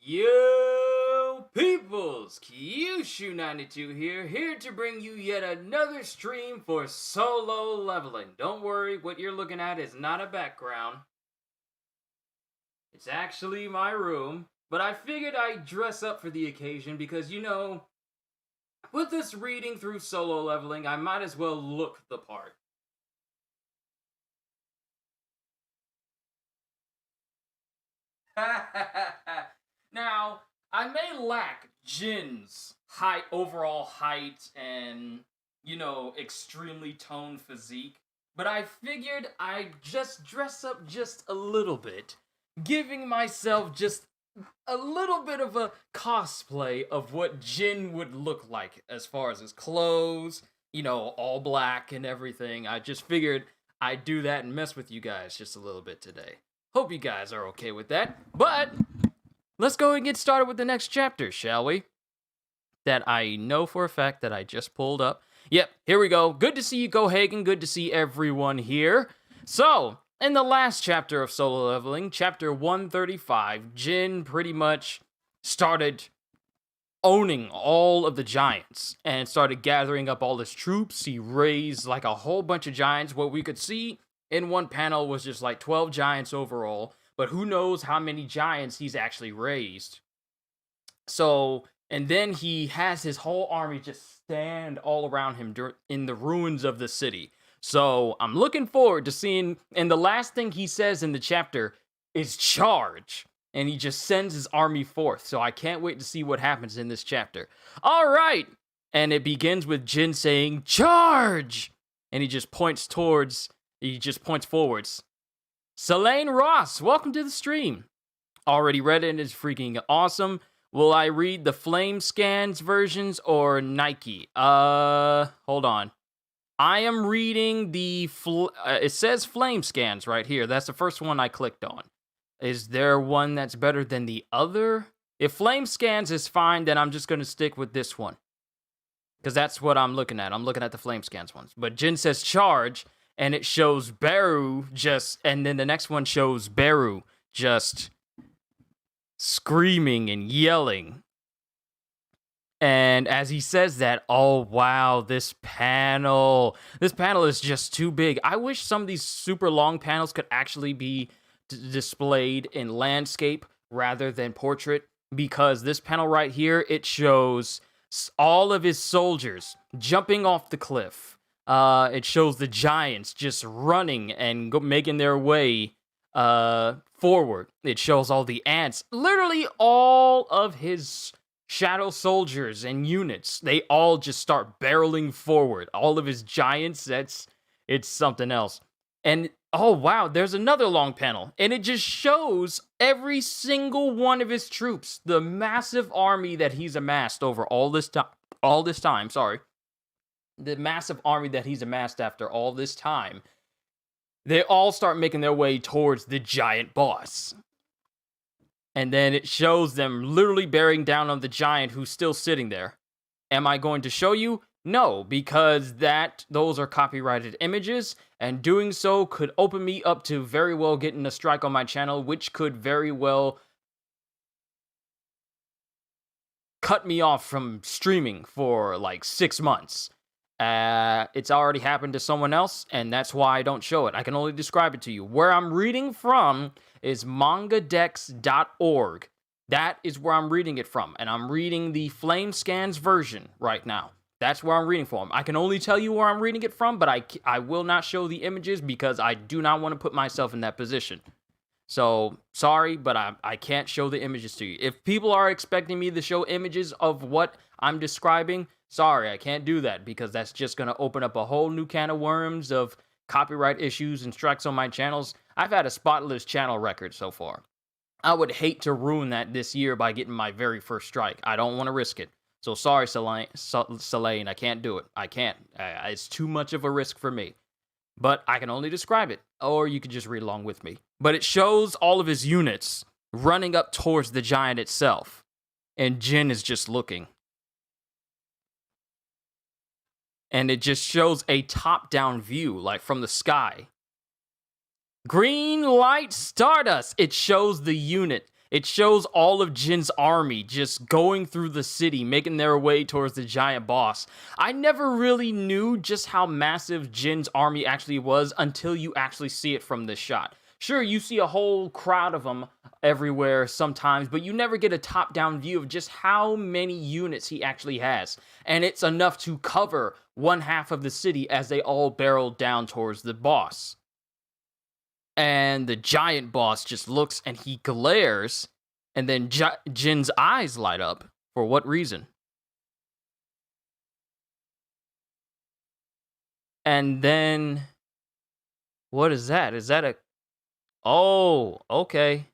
Yo, peoples! Kyushu92 here to bring you yet another stream for solo leveling. Don't worry, what you're looking at is not a background. It's actually my room, but I figured I'd dress up for the occasion because, with this reading through solo leveling, I might as well look the part. Now, I may lack Jin's overall height and, extremely toned physique, but I figured I'd just dress up just a little bit, giving myself just a little bit of a cosplay of what Jin would look like as far as his clothes, all black and everything. I just figured I'd do that and mess with you guys just a little bit today. Hope you guys are okay with that, but let's go and get started with the next chapter, shall we? That I know for a fact that I just pulled up. Yep, here we go. Good to see you, Gohagen. Good to see everyone here. So, in the last chapter of solo leveling, chapter 135, Jin pretty much started owning all of the giants and started gathering up all his troops. He raised like a whole bunch of giants. What we could see in one panel was just like 12 giants overall, but who knows how many giants he's actually raised. So, and then he has his whole army just stand all around him in the ruins of the city. So, I'm looking forward to seeing, and the last thing he says in the chapter is charge. And he just sends his army forth. So I can't wait to see what happens in this chapter. All right. And it begins with Jin saying, charge! And he just points forwards. Selene Ross, welcome to the stream. Already read it and it's freaking awesome. Will I read the Flame Scans versions or Nike? Hold on. I am reading the, it says Flame Scans right here. That's the first one I clicked on. Is there one that's better than the other? If Flame Scans is fine, then I'm just going to stick with this one. Because that's what I'm looking at. I'm looking at the Flame Scans ones. But Jin says charge, and it shows Beru and then the next one shows Beru just screaming and yelling. And as he says that, oh wow, this panel is just too big. I wish some of these super long panels could actually be displayed in landscape rather than portrait, because this panel right here, it shows all of his soldiers jumping off the cliff. It shows the giants just running and making their way forward. It shows all the ants, literally all of his shadow soldiers and units. They all just start barreling forward. All of his giants, it's something else. And oh wow, there's another long panel, and it just shows every single one of his troops, the massive army that he's amassed over all this time. The massive army that he's amassed after all this time. They all start making their way towards the giant boss. And then it shows them literally bearing down on the giant who's still sitting there. Am I going to show you? No, because those are copyrighted images, and doing so could open me up to very well getting a strike on my channel, which could very well cut me off from streaming for like 6 months. It's already happened to someone else, and that's why I don't show it. I can only describe it to you. Where I'm reading from is mangadex.org. That is where I'm reading it from, and I'm reading the Flame Scans version right now. That's where I'm reading from. I can only tell you where I'm reading it from, but I will not show the images because I do not want to put myself in that position. So, sorry, but I can't show the images to you. If people are expecting me to show images of what I'm describing, sorry, I can't do that because that's just going to open up a whole new can of worms of copyright issues and strikes on my channels. I've had a spotless channel record so far. I would hate to ruin that this year by getting my very first strike. I don't want to risk it. So sorry, Selene, I can't do it. I can't. It's too much of a risk for me. But I can only describe it, or you can just read along with me. But it shows all of his units running up towards the giant itself. And Jin is just looking. And it just shows a top-down view, like from the sky. Green light Stardust. It shows the unit. It shows all of Jin's army just going through the city, making their way towards the giant boss. I never really knew just how massive Jin's army actually was until you actually see it from this shot. Sure, you see a whole crowd of them everywhere sometimes, but you never get a top-down view of just how many units he actually has. And it's enough to cover one half of the city as they all barrel down towards the boss. And the giant boss just looks and he glares, and then Jin's eyes light up. For what reason? And then, what is that? Is that a... Oh, okay.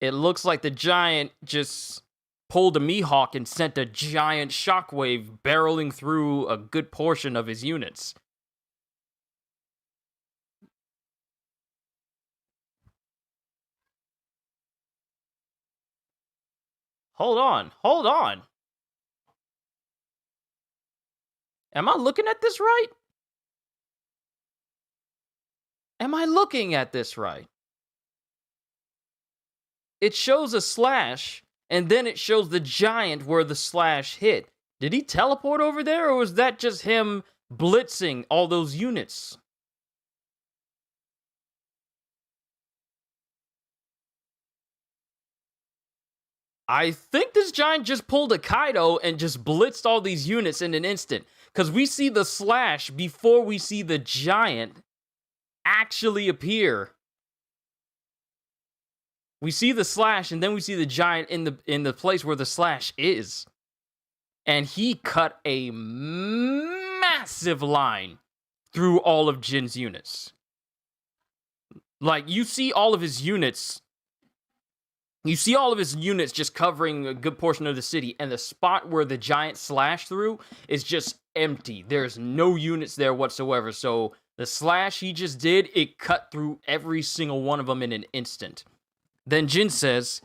It looks like the giant just pulled a Mihawk and sent a giant shockwave barreling through a good portion of his units. Hold on. Am I looking at this right? Am I looking at this right? It shows a slash, and then it shows the giant where the slash hit. Did he teleport over there, or was that just him blitzing all those units? I think this giant just pulled a Kaido and just blitzed all these units in an instant. Because we see the slash before we see the giant actually appear. We see the slash and then we see the giant in the place where the slash is. And he cut a massive line through all of Jin's units. Like, you see all of his units. You see all of his units just covering a good portion of the city, and the spot where the giant slashed through is just empty. There's no units there whatsoever. So the slash he just did, it cut through every single one of them in an instant. Then Jin says,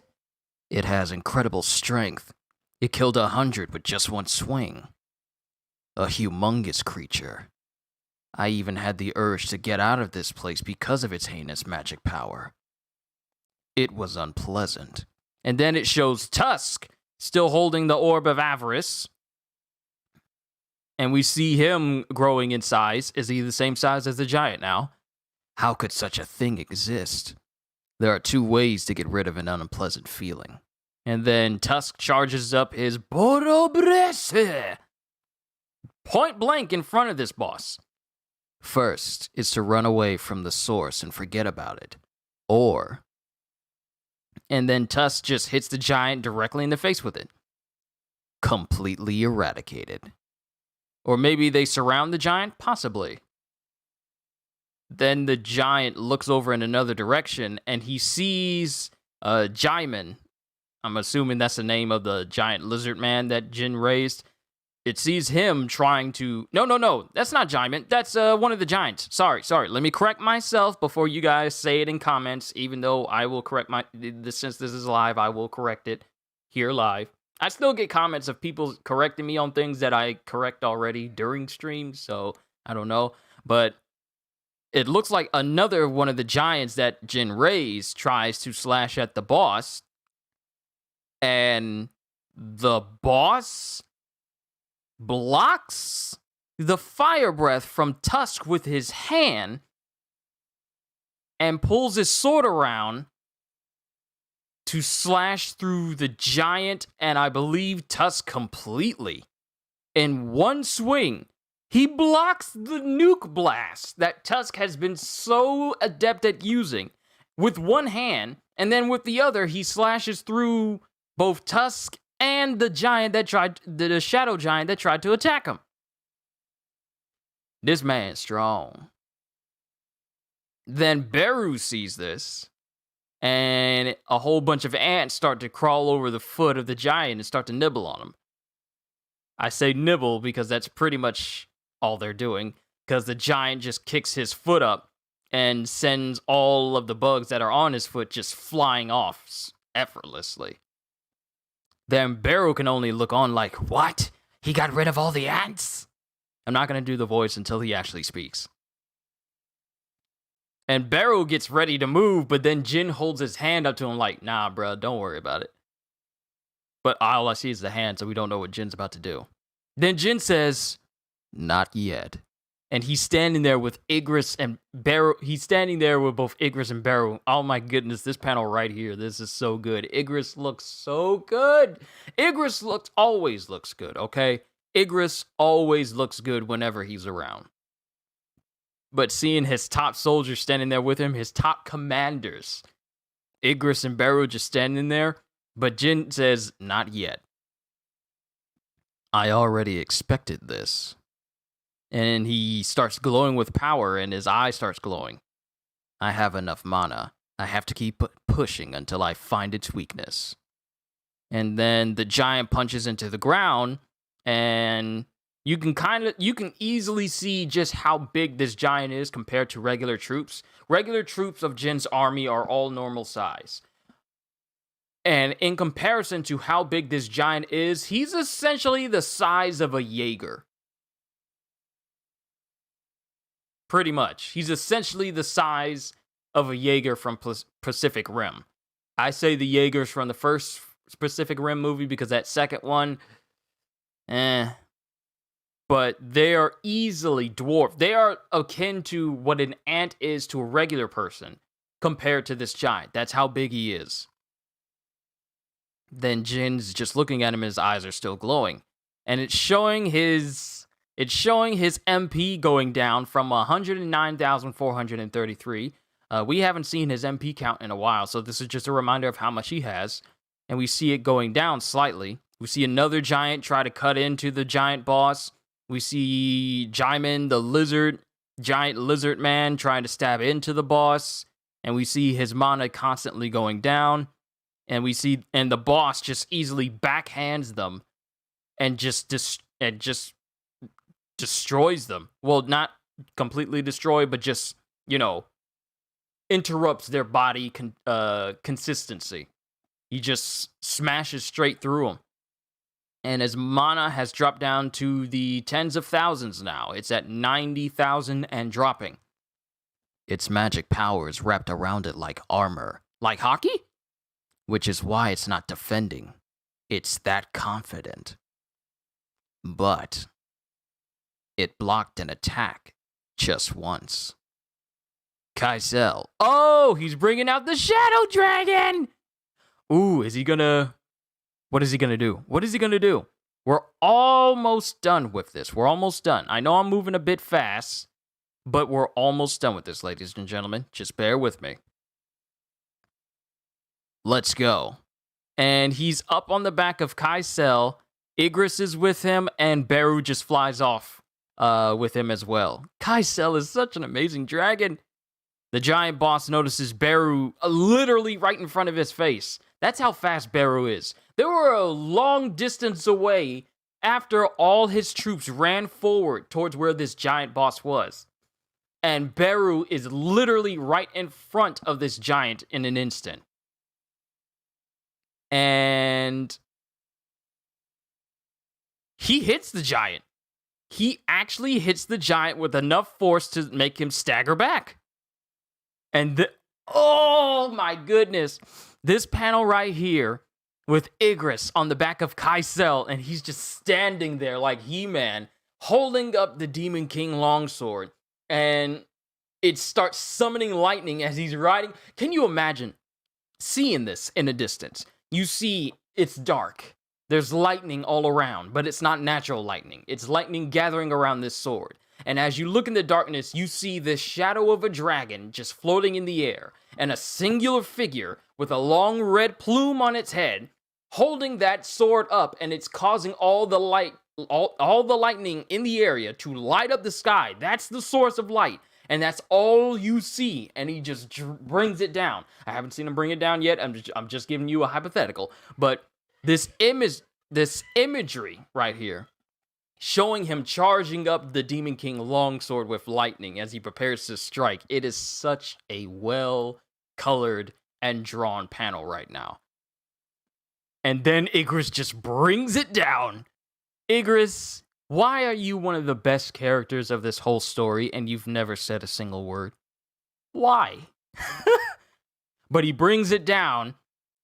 "It has incredible strength. It killed 100 with just one swing. A humongous creature. I even had the urge to get out of this place because of its heinous magic power. It was unpleasant." And then it shows Tusk still holding the Orb of Avarice. And we see him growing in size. Is he the same size as the giant now? How could such a thing exist? There are 2 ways to get rid of an unpleasant feeling. And then Tusk charges up his Borobrese point blank in front of this boss. First is to run away from the source and forget about it. Or... And then Tusk just hits the giant directly in the face with it. Completely eradicated. Or maybe they surround the giant? Possibly. Then the giant looks over in another direction, and he sees Jaimin. I'm assuming that's the name of the giant lizard man that Jin raised. It sees him trying to... No, that's not Jaimin. That's one of the giants. Sorry. Let me correct myself before you guys say it in comments, even though I will correct since this is live, I will correct it here live. I still get comments of people correcting me on things that I correct already during streams, so I don't know. But it looks like another one of the giants that Jin raised tries to slash at the boss. And the boss blocks the fire breath from Tusk with his hand and pulls his sword around to slash through the giant and I believe Tusk completely. In one swing, he blocks the nuke blast that Tusk has been so adept at using with one hand, and then with the other, he slashes through both Tusk and the giant that the shadow giant that tried to attack him. This man's strong. Then Beru sees this, and a whole bunch of ants start to crawl over the foot of the giant and start to nibble on him. I say nibble because that's pretty much all they're doing, because the giant just kicks his foot up and sends all of the bugs that are on his foot just flying off effortlessly. Then Beru can only look on like, what? He got rid of all the ants? I'm not going to do the voice until he actually speaks. And Beru gets ready to move, but then Jin holds his hand up to him like, nah, bro, don't worry about it. But all I see is the hand, so we don't know what Jin's about to do. Then Jin says, not yet. And he's standing there with Igris and Beru. He's standing there with both Igris and Beru. Oh my goodness, this panel right here. This is so good. Igris looks so good. Igris always looks good, okay? Igris always looks good whenever he's around. But seeing his top soldiers standing there with him, his top commanders, Igris and Beru just standing there, but Jin says, not yet. I already expected this. And he starts glowing with power, and his eye starts glowing. I have enough mana. I have to keep pushing until I find its weakness. And then the giant punches into the ground, and you can easily see just how big this giant is compared to regular troops. Regular troops of Jin's army are all normal size. And in comparison to how big this giant is, he's essentially the size of a Jaeger. Pretty much. He's essentially the size of a Jaeger from Pacific Rim. I say the Jaegers from the first Pacific Rim movie because that second one, but they are easily dwarfed. They are akin to what an ant is to a regular person compared to this giant. That's how big he is. Then Jin's just looking at him, his eyes are still glowing. And it's showing his MP going down from 109,433. We haven't seen his MP count in a while, so this is just a reminder of how much he has. And we see it going down slightly. We see another giant try to cut into the giant boss. We see Jaimin, the giant lizard man, trying to stab into the boss. And we see his mana constantly going down. And the boss just easily backhands them and just destroys them. Well, not completely destroy, but just, interrupts their body consistency. He just smashes straight through them. And his mana has dropped down to the tens of thousands now. It's at 90,000 and dropping. Its magic power is wrapped around it like armor. Like hockey? Which is why it's not defending. It's that confident. But it blocked an attack just once. Kaisel. Oh, he's bringing out the Shadow Dragon! Ooh, what is he gonna do? What is he gonna do? We're almost done with this. We're almost done. I know I'm moving a bit fast, but we're almost done with this, ladies and gentlemen. Just bear with me. Let's go. And he's up on the back of Kaisel. Igris is with him, and Beru just flies off with him as well. Kaisel is such an amazing dragon. The giant boss notices Beru literally right in front of his face. That's how fast Beru is. They were a long distance away after all his troops ran forward towards where this giant boss was. And Beru is literally right in front of this giant in an instant. And he hits the giant. He actually hits the giant with enough force to make him stagger back. And oh my goodness. This panel right here with Igris on the back of Kaisel, and he's just standing there like He-Man, holding up the Demon King longsword. And it starts summoning lightning as he's riding. Can you imagine seeing this in a distance? You see, it's dark. There's lightning all around, but it's not natural lightning. It's lightning gathering around this sword. And as you look in the darkness, you see this shadow of a dragon just floating in the air, and a singular figure with a long red plume on its head, holding that sword up, and it's causing all the lightning in the area to light up the sky. That's the source of light. And that's all you see, and he just brings it down. I haven't seen him bring it down yet. I'm just giving you a hypothetical. But this imagery right here, showing him charging up the Demon King longsword with lightning as he prepares to strike. It is such a well-colored and drawn panel right now. And then Igris just brings it down. Igris, why are you one of the best characters of this whole story and you've never said a single word? Why? But he brings it down,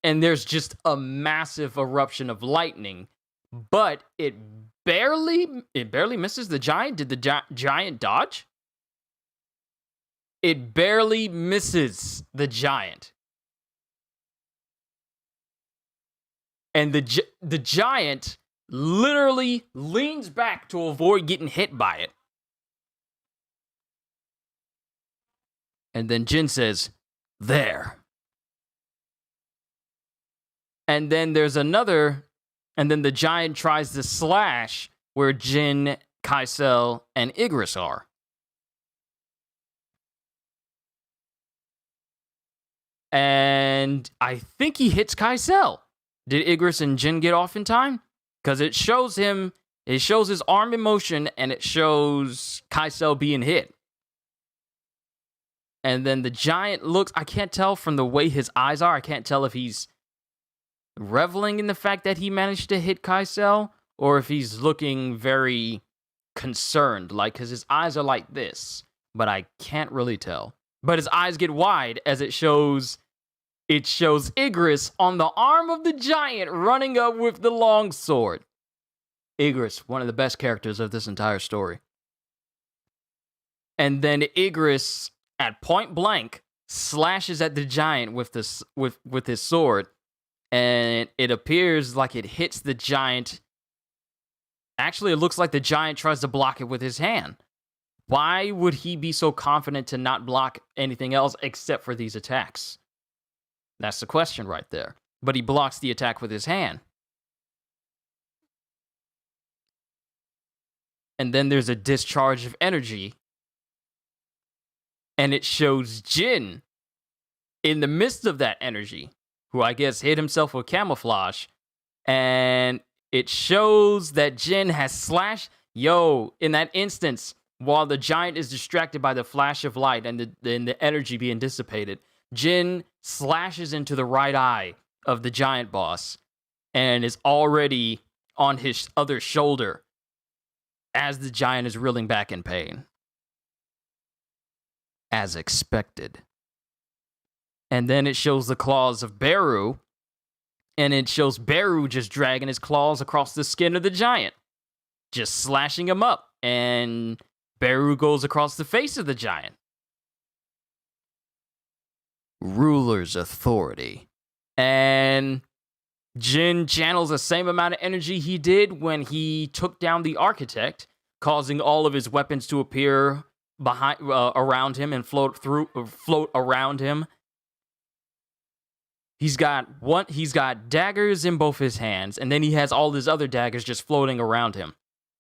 and there's just a massive eruption of lightning. But it barely misses the giant. Did the giant dodge? It barely misses the giant. And the giant literally leans back to avoid getting hit by it. And then Jin says, "There." And then there's another, and then the giant tries to slash where Jin, Kaisel, and Igris are. And I think he hits Kaisel. Did Igris and Jin get off in time? Because it shows his arm in motion, and it shows Kaisel being hit. And then the giant looks, I can't tell from the way his eyes are, I can't tell if he's reveling in the fact that he managed to hit Kaisel, or if he's looking very concerned, like, because his eyes are like this, but I can't really tell. But his eyes get wide as it shows Igris on the arm of the giant running up with the long sword. Igris, one of the best characters of this entire story. And then Igris, at point blank, slashes at the giant with his sword, and it appears like it hits the giant. Actually, it looks like the giant tries to block it with his hand. Why would he be so confident to not block anything else except for these attacks? That's the question right there. But he blocks the attack with his hand. And then there's a discharge of energy. And it shows Jin in the midst of that energy, who I guess hit himself with camouflage. And it shows that Jin has slashed. In that instance, while the giant is distracted by the flash of light and the energy being dissipated, Jin slashes into the right eye of the giant boss and is already on his other shoulder as the giant is reeling back in pain. As expected. And then it shows the claws of Beru, and it shows Beru just dragging his claws across the skin of the giant, just slashing him up, and Beru goes across the face of the giant. Ruler's authority. And Jin channels the same amount of energy he did when he took down the architect, causing all of his weapons to appear around him and float around him. He's got daggers in both his hands, and then he has all his other daggers just floating around him.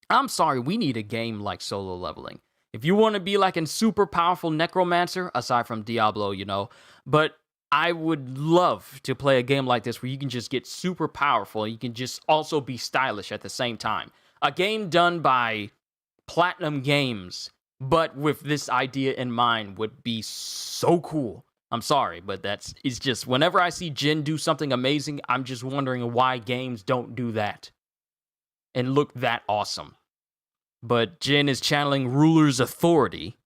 I'm sorry, we need a game like Solo Leveling. If you want to be like a super powerful necromancer, aside from Diablo, but I would love to play a game like this where you can just get super powerful and you can just also be stylish at the same time. A game done by Platinum Games, but with this idea in mind, would be so cool. I'm sorry, but it's just, whenever I see Jin do something amazing, I'm just wondering why games don't do that and look that awesome. But Jin is channeling Ruler's authority,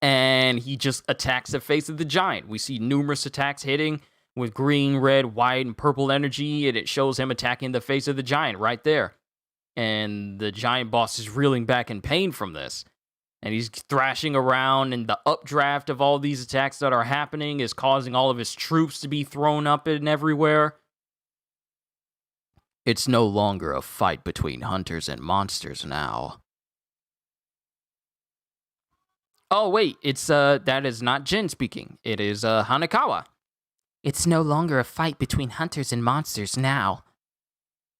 and he just attacks the face of the giant. We see numerous attacks hitting with green, red, white, and purple energy, and it shows him attacking the face of the giant right there. And the giant boss is reeling back in pain from this. And he's thrashing around, and the updraft of all these attacks that are happening is causing all of his troops to be thrown up and everywhere. It's no longer a fight between hunters and monsters now. Oh, wait, that is not Jin speaking. It is, Hanekawa. It's no longer a fight between hunters and monsters now.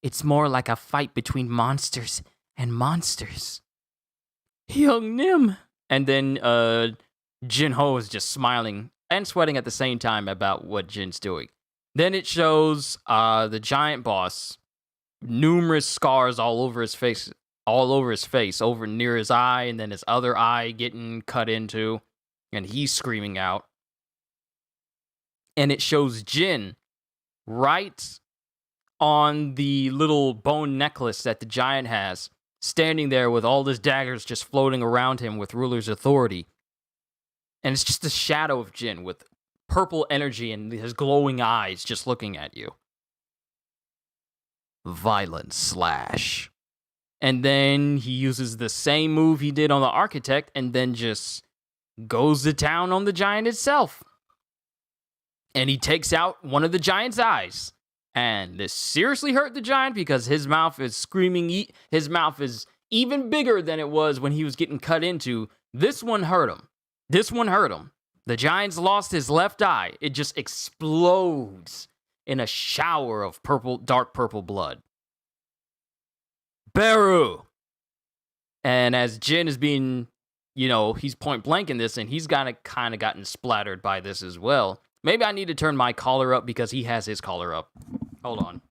It's more like a fight between monsters and monsters. Young Nim. And then, Jinho is just smiling and sweating at the same time about what Jin's doing. Then it shows, the giant boss, numerous scars all over his face, over near his eye, and then his other eye getting cut into, and he's screaming out. And it shows Jin right on the little bone necklace that the giant has, standing there with all his daggers just floating around him with Ruler's authority. And it's just a shadow of Jin with purple energy and his glowing eyes just looking at you. Violent slash. And then he uses the same move he did on the architect and then just goes to town on the giant itself. And he takes out one of the giant's eyes. And this seriously hurt the giant because his mouth is screaming. His mouth is even bigger than it was when he was getting cut into. This one hurt him. The giant's lost his left eye. It just explodes in a shower of dark purple blood. Beru! And as Jin is being, he's point blank in this, and he's kind of gotten splattered by this as well. Maybe I need to turn my collar up because he has his collar up. Hold on.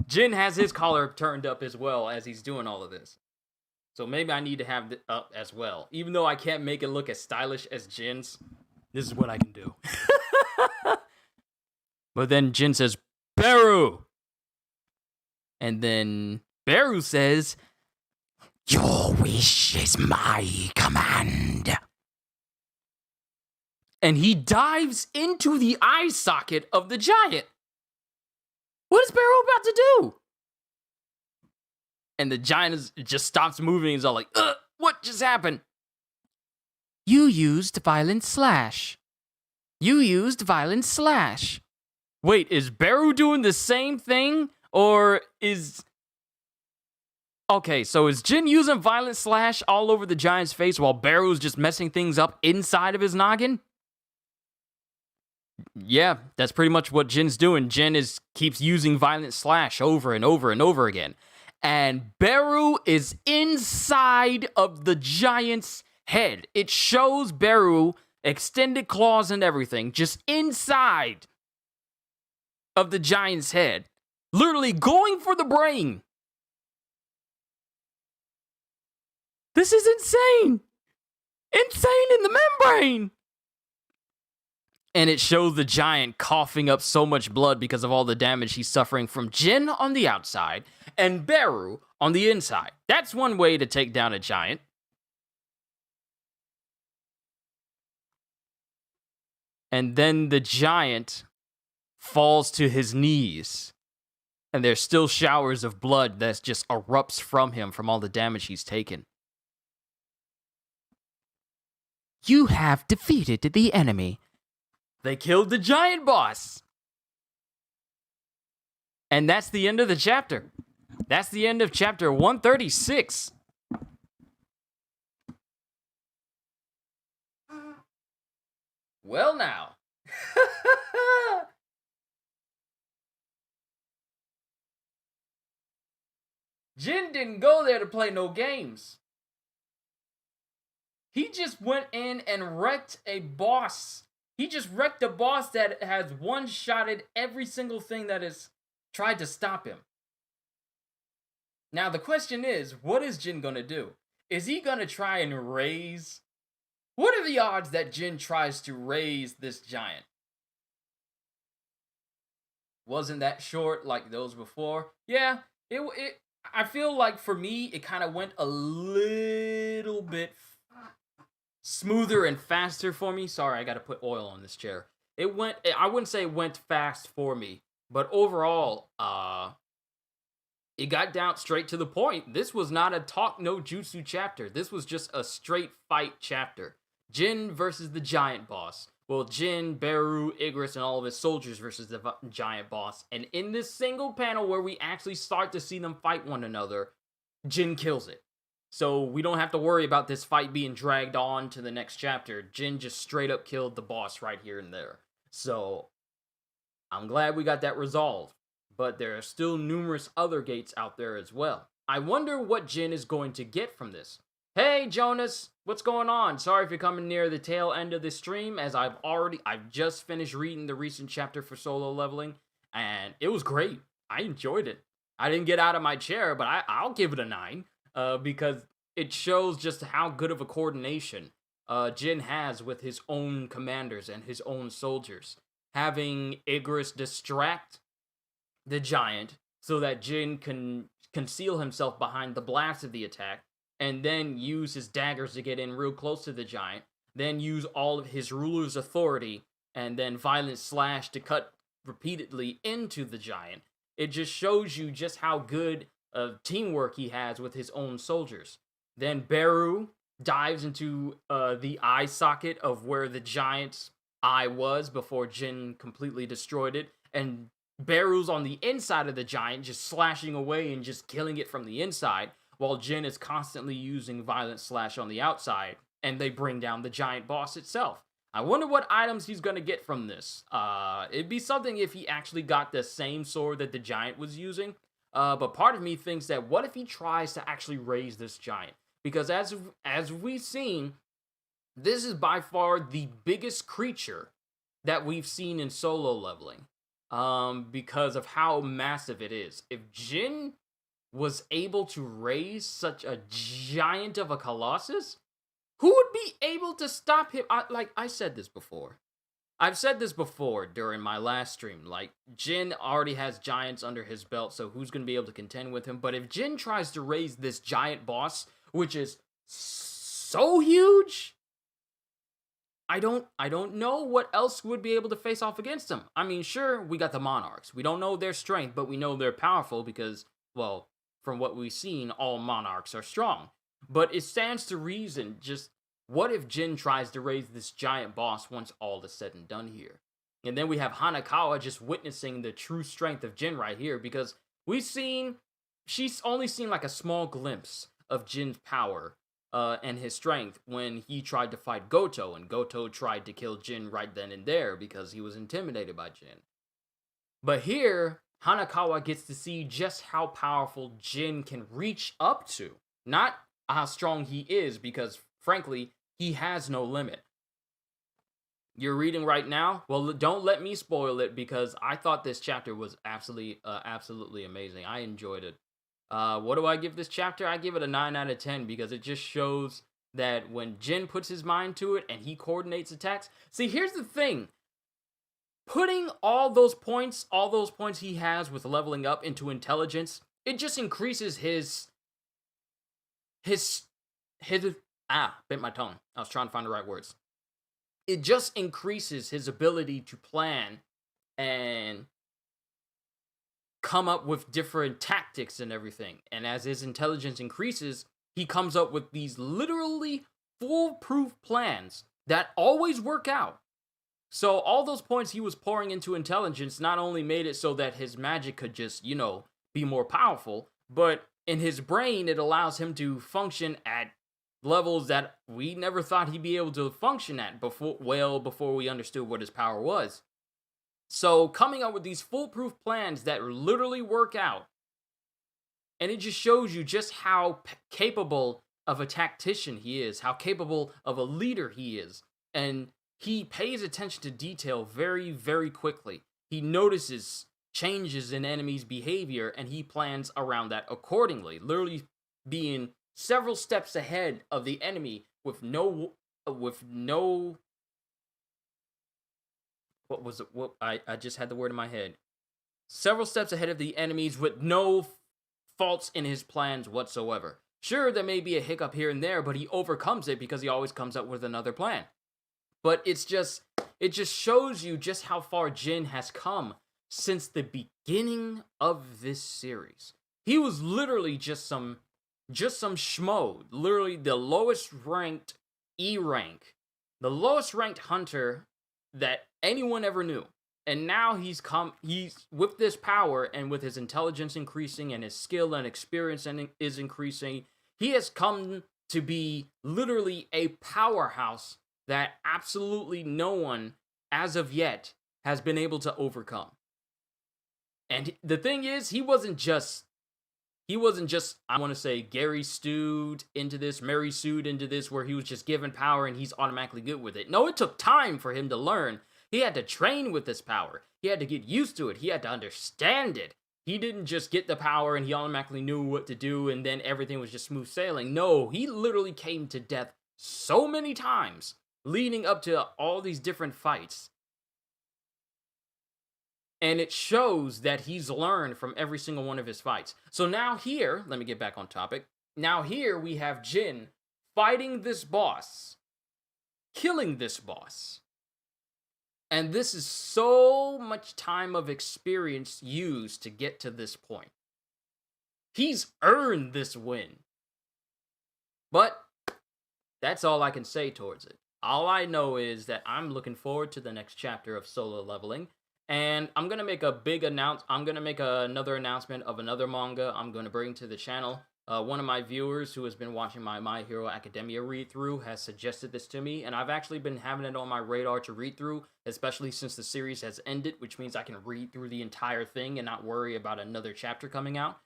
Jin has his collar turned up as well as he's doing all of this. So maybe I need to have it up as well. Even though I can't make it look as stylish as Jin's, this is what I can do. But then Jin says, Beru! And then Beru says, your wish is my command. And he dives into the eye socket of the giant. What is Beru about to do? And the giant just stops moving and is all like, what just happened? You used violent slash. Wait, is Beru doing the same thing? Or is... Okay, so is Jin using violent slash all over the giant's face while Beru's just messing things up inside of his noggin? Yeah, that's pretty much what Jin's doing. Jin keeps using violent slash over and over and over again. And Beru is inside of the giant's head. It shows Beru, extended claws and everything, just inside of the giant's head. Literally going for the brain. This is insane. Insane in the membrane. And it shows the giant coughing up so much blood because of all the damage he's suffering from Jin on the outside and Beru on the inside. That's one way to take down a giant. And then the giant falls to his knees. And there's still showers of blood that just erupts from him from all the damage he's taken. You have defeated the enemy. They killed the giant boss. And that's the end of the chapter. That's the end of chapter 136. Well, now. Jin didn't go there to play no games. He just went in and wrecked a boss. He just wrecked a boss that has one-shotted every single thing that has tried to stop him. Now, the question is, what is Jin gonna do? Is he gonna try and raise... What are the odds that Jin tries to raise this giant? Wasn't that short like those before? Yeah, I feel like for me, it kind of went a little bit smoother and faster for me. Sorry, I gotta put oil on this chair. I wouldn't say it went fast for me, but overall, it got down straight to the point. This was not a talk no jutsu chapter. This was just a straight fight chapter. Jin versus the giant boss. Well, Jin, Beru, Igris, and all of his soldiers versus the giant boss. And in this single panel where we actually start to see them fight one another, Jin kills it. So we don't have to worry about this fight being dragged on to the next chapter. Jin just straight up killed the boss right here and there. So I'm glad we got that resolved. But there are still numerous other gates out there as well. I wonder what Jin is going to get from this. Hey Jonas, what's going on? Sorry if you're coming near the tail end of this stream, as I've just finished reading the recent chapter for solo leveling, and it was great. I enjoyed it. I didn't get out of my chair, but I'll give it a 9. Because it shows just how good of a coordination Jin has with his own commanders and his own soldiers. Having Igris distract the giant so that Jin can conceal himself behind the blast of the attack, and then use his daggers to get in real close to the giant. then use all of his ruler's authority, and then violent slash to cut repeatedly into the giant. It just shows you just how good of teamwork he has with his own soldiers. Then Beru dives into the eye socket of where the giant's eye was before Jin completely destroyed it, and Beru's on the inside of the giant, just slashing away and just killing it from the inside, while Jin is constantly using violent slash on the outside, and they bring down the giant boss itself. I wonder what items he's gonna get from this. It'd be something if he actually got the same sword that the giant was using. But part of me thinks that what if he tries to actually raise this giant? Because as we've seen, this is by far the biggest creature that we've seen in solo leveling. Because of how massive it is. If Jin was able to raise such a giant of a colossus, who would be able to stop him? I said this before. I've said this before during my last stream. Like, Jin already has giants under his belt, so who's going to be able to contend with him? But if Jin tries to raise this giant boss, which is so huge, I don't know what else would be able to face off against them. I mean, sure, we got the Monarchs. We don't know their strength, but we know they're powerful because, well, from what we've seen, all Monarchs are strong. But it stands to reason, just what if Jin tries to raise this giant boss once all is said and done here? And then we have Hanakawa just witnessing the true strength of Jin right here, because she's only seen like a small glimpse of Jin's power and his strength when he tried to fight Goto, and Goto tried to kill Jin right then and there because he was intimidated by Jin. But here, Hanakawa gets to see just how powerful Jin can reach up to. Not how strong he is, because frankly, he has no limit. You're reading right now? Well, don't let me spoil it, because I thought this chapter was absolutely amazing. I enjoyed it. What do I give this chapter? I give it a 9 out of 10 because it just shows that when Jin puts his mind to it and he coordinates attacks. See, here's the thing. Putting all those points he has with leveling up into intelligence, it just increases his bit my tongue. I was trying to find the right words. It just increases his ability to plan and come up with different tactics and everything. And as his intelligence increases, he comes up with these literally foolproof plans that always work out. So all those points he was pouring into intelligence not only made it so that his magic could just, be more powerful, but in his brain, it allows him to function at levels that we never thought he'd be able to function at before we understood what his power was. So coming up with these foolproof plans that literally work out, and it just shows you just how capable of a tactician he is, how capable of a leader he is, and he pays attention to detail very, very quickly. He notices changes in enemies' behavior, and he plans around that accordingly, literally being several steps ahead of the enemy with no what was it? What I just had the word in my head. Several steps ahead of the enemies with no faults in his plans whatsoever. Sure, there may be a hiccup here and there, but he overcomes it because he always comes up with another plan. But it just shows you just how far Jin has come since the beginning of this series. He was literally just some schmo, literally the lowest ranked E rank, the lowest ranked hunter that anyone ever knew. And now he's with this power, and with his intelligence increasing and his skill and experience is increasing, he has come to be literally a powerhouse that absolutely no one as of yet has been able to overcome. And the thing is, he wasn't just, I want to say, Gary Stewed into this, Mary Sued into this, where he was just given power and he's automatically good with it. No, it took time for him to learn. He had to train with this power. He had to get used to it. He had to understand it. He didn't just get the power and he automatically knew what to do and then everything was just smooth sailing. No, he literally came to death so many times leading up to all these different fights. And it shows that he's learned from every single one of his fights. So now here, let me get back on topic. Now here we have Jin fighting this boss, killing this boss. And this is so much time of experience used to get to this point. He's earned this win. But that's all I can say towards it. All I know is that I'm looking forward to the next chapter of Solo Leveling. And I'm going to make another announcement of another manga I'm going to bring to the channel. One of my viewers who has been watching my My Hero Academia read-through has suggested this to me, and I've actually been having it on my radar to read through, especially since the series has ended, which means I can read through the entire thing and not worry about another chapter coming out.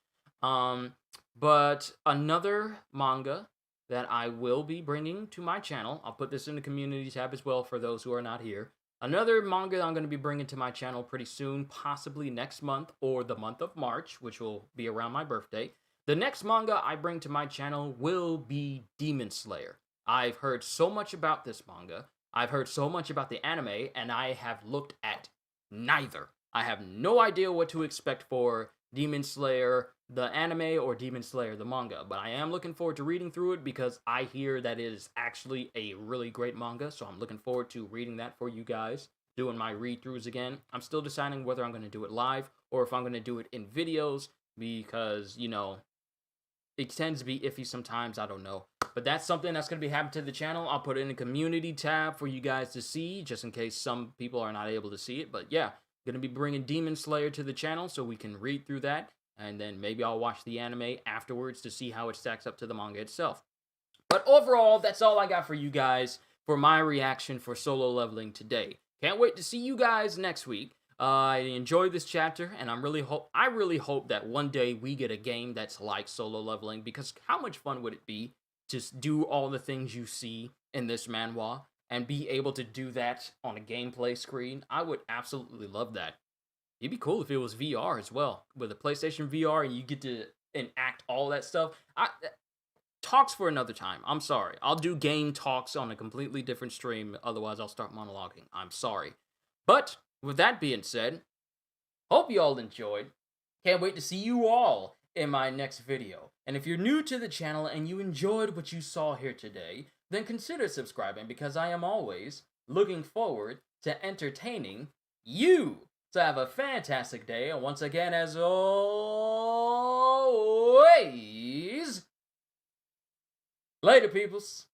But another manga that I will be bringing to my channel, I'll put this in the community tab as well for those who are not here. Another manga I'm going to be bringing to my channel pretty soon, possibly next month or the month of March, which will be around my birthday. The next manga I bring to my channel will be Demon Slayer. I've heard so much about this manga. I've heard so much about the anime, and I have looked at neither. I have no idea what to expect for Demon Slayer, the anime, or Demon Slayer, the manga. But I am looking forward to reading through it because I hear that it is actually a really great manga. So I'm looking forward to reading that for you guys, doing my read-throughs again. I'm still deciding whether I'm going to do it live or if I'm going to do it in videos because, you know, it tends to be iffy sometimes, I don't know. But that's something that's going to be happening to the channel. I'll put it in the community tab for you guys to see, just in case some people are not able to see it. But yeah, going to be bringing Demon Slayer to the channel so we can read through that. And then maybe I'll watch the anime afterwards to see how it stacks up to the manga itself. But overall, that's all I got for you guys for my reaction for Solo Leveling today. Can't wait to see you guys next week. I enjoyed this chapter, and I really hope that one day we get a game that's like Solo Leveling, because how much fun would it be to do all the things you see in this manhwa and be able to do that on a gameplay screen? I would absolutely love that. It'd be cool if it was VR as well, with a PlayStation VR, and you get to enact all that stuff. Talks for another time. I'm sorry. I'll do game talks on a completely different stream, otherwise I'll start monologuing. I'm sorry. But with that being said, hope you all enjoyed. Can't wait to see you all in my next video. And if you're new to the channel and you enjoyed what you saw here today, then consider subscribing, because I am always looking forward to entertaining you. So have a fantastic day, and once again, as always, later, peoples.